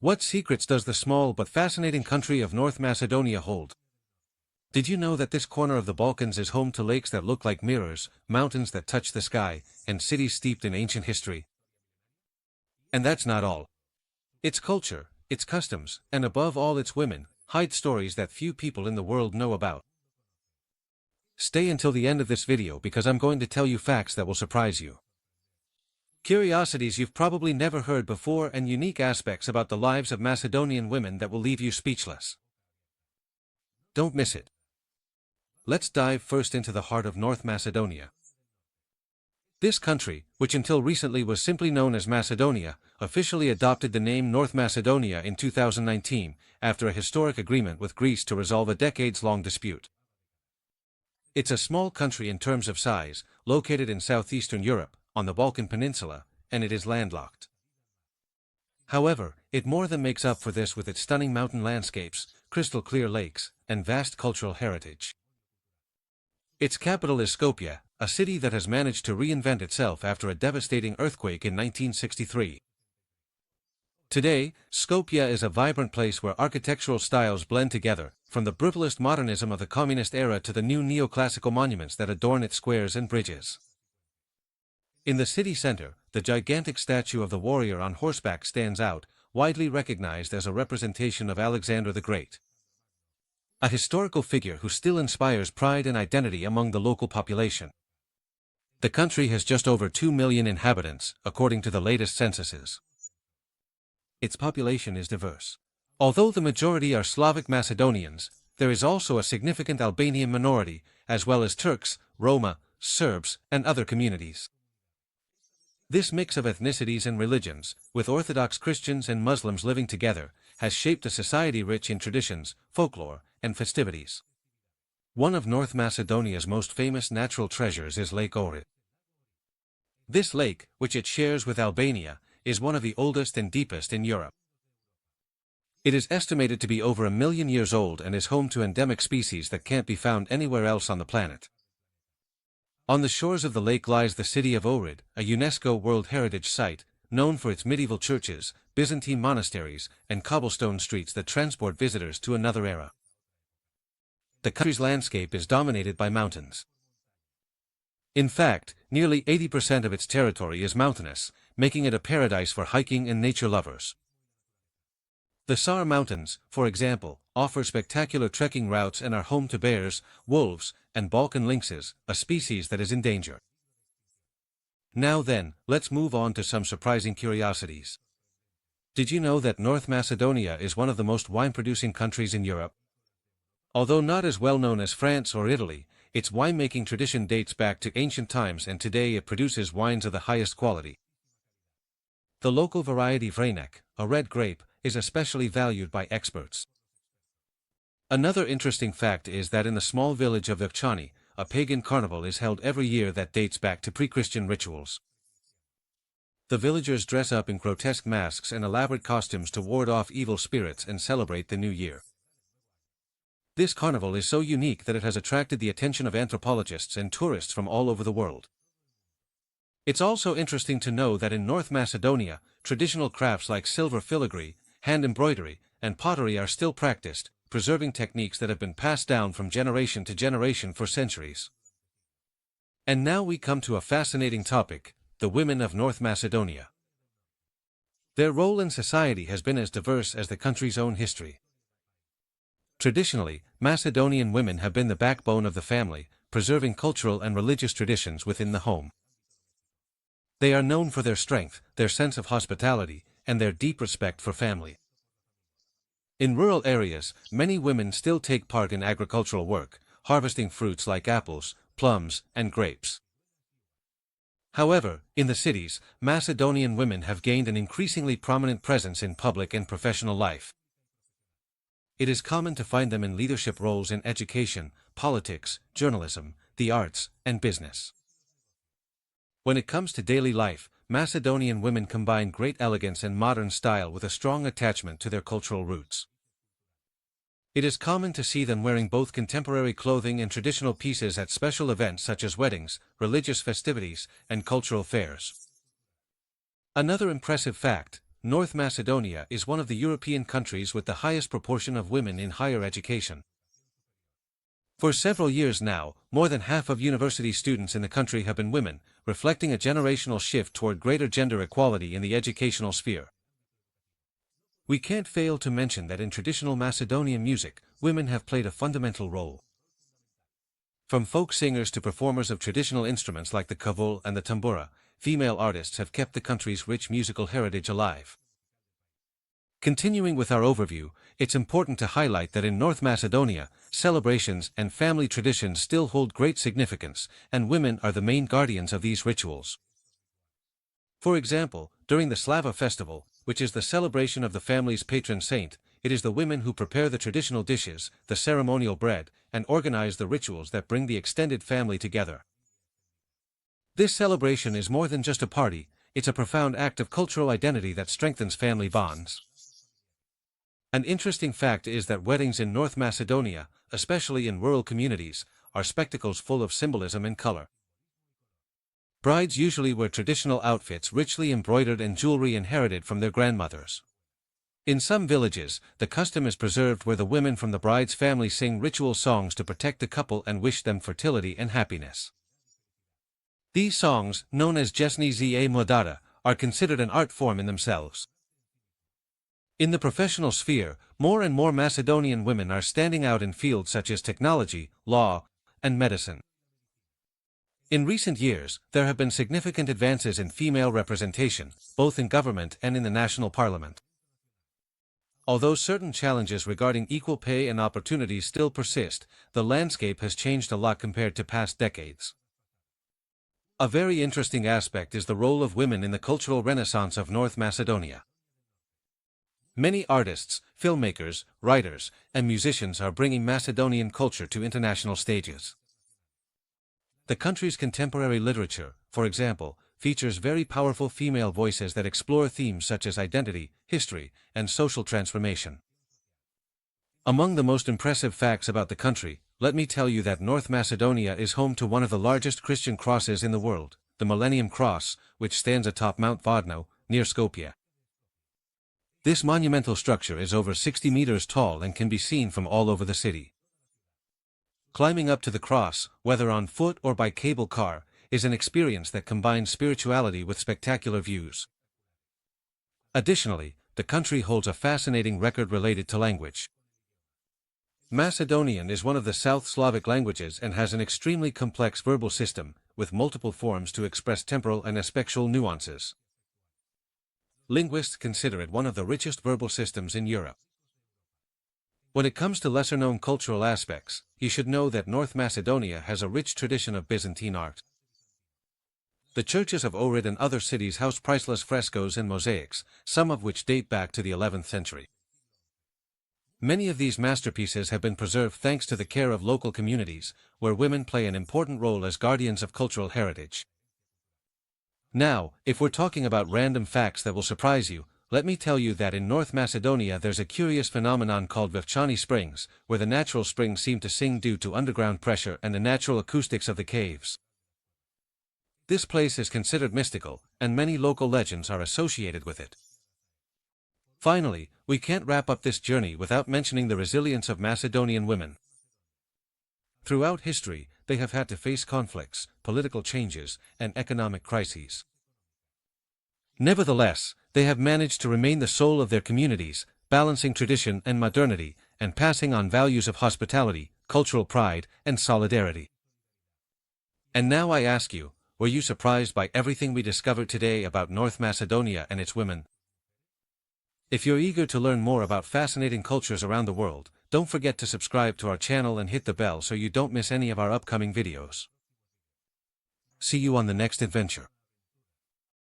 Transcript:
What secrets does the small but fascinating country of North Macedonia hold? Did you know that this corner of the Balkans is home to lakes that look like mirrors, mountains that touch the sky, and cities steeped in ancient history? And that's not all. Its culture, its customs, and above all its women, hide stories that few people in the world know about. Stay until the end of this video because I'm going to tell you facts that will surprise you. Curiosities you've probably never heard before and unique aspects about the lives of Macedonian women that will leave you speechless. Don't miss it. Let's dive first into the heart of North Macedonia. This country, which until recently was simply known as Macedonia, officially adopted the name North Macedonia in 2019, after a historic agreement with Greece to resolve a decades-long dispute. It's a small country in terms of size, located in southeastern Europe, on the Balkan Peninsula, and it is landlocked. However, it more than makes up for this with its stunning mountain landscapes, crystal-clear lakes, and vast cultural heritage. Its capital is Skopje, a city that has managed to reinvent itself after a devastating earthquake in 1963. Today, Skopje is a vibrant place where architectural styles blend together, from the brutalist modernism of the communist era to the new neoclassical monuments that adorn its squares and bridges. In the city center, the gigantic statue of the warrior on horseback stands out, widely recognized as a representation of Alexander the Great. A historical figure who still inspires pride and identity among the local population. The country has just over 2 million inhabitants, according to the latest censuses. Its population is diverse. Although the majority are Slavic Macedonians, there is also a significant Albanian minority, as well as Turks, Roma, Serbs, and other communities. This mix of ethnicities and religions, with Orthodox Christians and Muslims living together, has shaped a society rich in traditions, folklore, and festivities. One of North Macedonia's most famous natural treasures is Lake Ohrid. This lake, which it shares with Albania, is one of the oldest and deepest in Europe. It is estimated to be over 1 million years old and is home to endemic species that can't be found anywhere else on the planet. On the shores of the lake lies the city of Ohrid, a UNESCO World Heritage Site, known for its medieval churches, Byzantine monasteries, and cobblestone streets that transport visitors to another era. The country's landscape is dominated by mountains. In fact, nearly 80% of its territory is mountainous, making it a paradise for hiking and nature lovers. The Sar Mountains, for example, offer spectacular trekking routes and are home to bears, wolves, and Balkan lynxes, a species that is in danger. Now then, let's move on to some surprising curiosities. Did you know that North Macedonia is one of the most wine-producing countries in Europe? Although not as well known as France or Italy, its winemaking tradition dates back to ancient times and today it produces wines of the highest quality. The local variety Vranic, a red grape, is especially valued by experts. Another interesting fact is that in the small village of Vakchani, a pagan carnival is held every year that dates back to pre-Christian rituals. The villagers dress up in grotesque masks and elaborate costumes to ward off evil spirits and celebrate the new year. This carnival is so unique that it has attracted the attention of anthropologists and tourists from all over the world. It's also interesting to know that in North Macedonia, traditional crafts like silver filigree, hand embroidery, and pottery are still practiced, preserving techniques that have been passed down from generation to generation for centuries. And now we come to a fascinating topic, the women of North Macedonia. Their role in society has been as diverse as the country's own history. Traditionally, Macedonian women have been the backbone of the family, preserving cultural and religious traditions within the home. They are known for their strength, their sense of hospitality, and their deep respect for family. In rural areas, many women still take part in agricultural work, harvesting fruits like apples, plums, and grapes. However, in the cities, Macedonian women have gained an increasingly prominent presence in public and professional life. It is common to find them in leadership roles in education, politics, journalism, the arts, and business. When it comes to daily life, Macedonian women combine great elegance and modern style with a strong attachment to their cultural roots. It is common to see them wearing both contemporary clothing and traditional pieces at special events such as weddings, religious festivities, and cultural fairs. Another impressive fact, North Macedonia is one of the European countries with the highest proportion of women in higher education. For several years now, more than half of university students in the country have been women, reflecting a generational shift toward greater gender equality in the educational sphere. We can't fail to mention that in traditional Macedonian music, women have played a fundamental role. From folk singers to performers of traditional instruments like the kavul and the tambura, female artists have kept the country's rich musical heritage alive. Continuing with our overview, it's important to highlight that in North Macedonia, celebrations and family traditions still hold great significance, and women are the main guardians of these rituals. For example, during the Slava festival, which is the celebration of the family's patron saint, it is the women who prepare the traditional dishes, the ceremonial bread, and organize the rituals that bring the extended family together. This celebration is more than just a party, it's a profound act of cultural identity that strengthens family bonds. An interesting fact is that weddings in North Macedonia, especially in rural communities, are spectacles full of symbolism and color. Brides usually wear traditional outfits richly embroidered and jewelry inherited from their grandmothers. In some villages, the custom is preserved where the women from the bride's family sing ritual songs to protect the couple and wish them fertility and happiness. These songs, known as Jesni za Mladata, are considered an art form in themselves. In the professional sphere, more and more Macedonian women are standing out in fields such as technology, law, and medicine. In recent years, there have been significant advances in female representation, both in government and in the national parliament. Although certain challenges regarding equal pay and opportunities still persist, the landscape has changed a lot compared to past decades. A very interesting aspect is the role of women in the cultural renaissance of North Macedonia. Many artists, filmmakers, writers, and musicians are bringing Macedonian culture to international stages. The country's contemporary literature, for example, features very powerful female voices that explore themes such as identity, history, and social transformation. Among the most impressive facts about the country, let me tell you that North Macedonia is home to one of the largest Christian crosses in the world, the Millennium Cross, which stands atop Mount Vodno, near Skopje. This monumental structure is over 60 meters tall and can be seen from all over the city. Climbing up to the cross, whether on foot or by cable car, is an experience that combines spirituality with spectacular views. Additionally, the country holds a fascinating record related to language. Macedonian is one of the South Slavic languages and has an extremely complex verbal system, with multiple forms to express temporal and aspectual nuances. Linguists consider it one of the richest verbal systems in Europe. When it comes to lesser-known cultural aspects, you should know that North Macedonia has a rich tradition of Byzantine art. The churches of Ohrid and other cities house priceless frescoes and mosaics, some of which date back to the 11th century. Many of these masterpieces have been preserved thanks to the care of local communities, where women play an important role as guardians of cultural heritage. Now, if we're talking about random facts that will surprise you, let me tell you that in North Macedonia there's a curious phenomenon called Vevchani Springs, where the natural springs seem to sing due to underground pressure and the natural acoustics of the caves. This place is considered mystical, and many local legends are associated with it. Finally, we can't wrap up this journey without mentioning the resilience of Macedonian women. Throughout history, they have had to face conflicts, political changes, and economic crises. Nevertheless, they have managed to remain the soul of their communities, balancing tradition and modernity, and passing on values of hospitality, cultural pride, and solidarity. And now I ask you, were you surprised by everything we discovered today about North Macedonia and its women? If you're eager to learn more about fascinating cultures around the world, don't forget to subscribe to our channel and hit the bell so you don't miss any of our upcoming videos. See you on the next adventure.